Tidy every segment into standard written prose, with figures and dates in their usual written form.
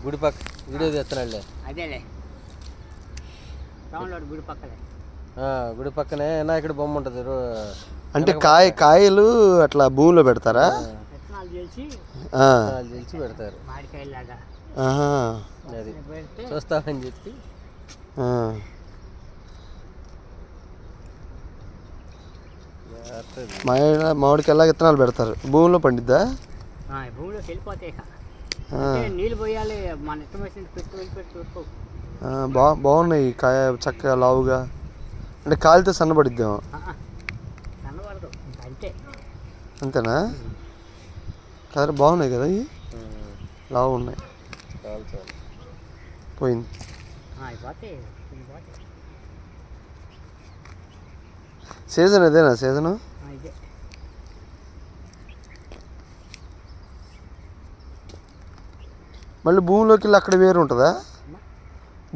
గుడి పక్క వీడియో తెస్తున్నాడులే. అదేలే టౌన్లో గుడి పక్కనే. గుడి పక్కనే వినాయకుడి బొమ్మ ఉంటుంది. అంటే కాయలు అట్లా భూమిలో పెడతారా? విత్తనాలు చేసి పెడతారు. మామిడికాయలాగా అది చూస్తామని చెప్పి. మామిడికాయలా విత్తనాలు పెడతారు. భూమిలో పండిద్దా? భూమిలోకి వెళ్ళిపోతాయి. నీళ్ళు పోయాలి. మన ఇష్టం వచ్చిన పెట్టుకో. బాగున్నాయి కాయ చక్కగా లావుగా. అంటే కాలితే సన్నబడిద్దాం. సన్నబడదు అంతే. అంతేనా? కాదు బాగున్నాయి కదా ఇవి, లావు ఉన్నాయి. పోయింది. సీజన్ ఇదేనా? సీజను మళ్ళీ భూమిలోకి వెళ్ళి అక్కడ వేరు ఉంటుందా?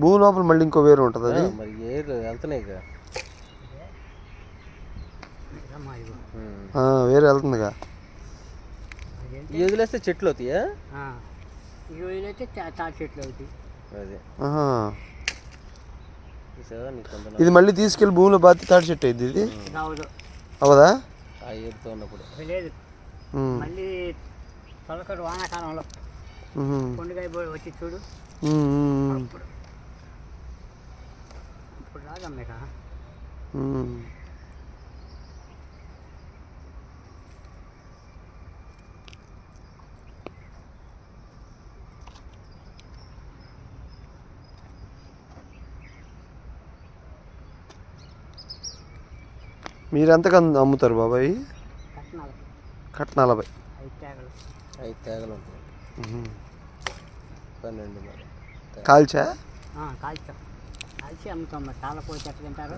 భూమి లోపల మళ్ళీ ఇంకో వేరు ఉంటుంది. అది వేరే వెళ్తుందిగా. వదిలేస్తే చెట్లు అవుతాయా? చెట్లు అవుతాయి. ఇది మళ్ళీ తీసుకెళ్ళి భూమిలో బాతి తాటి చెట్టు అయింది. ఇది అవదా? లేదు, మళ్ళీ తొలకడు వానాకాలంలో కొండకాయ వచ్చి చూడు. ఇప్పుడు రాదమ్మేక. మీరు ఎంతకు అమ్ముతారు బాబాయ్? కట్ట 40. 5 తేగలు ఉంటాయి. 12 మరి. కాల్చా? కాల్చి అమ్ముతాం. చాలా పోయి చెట్లు తింటారు.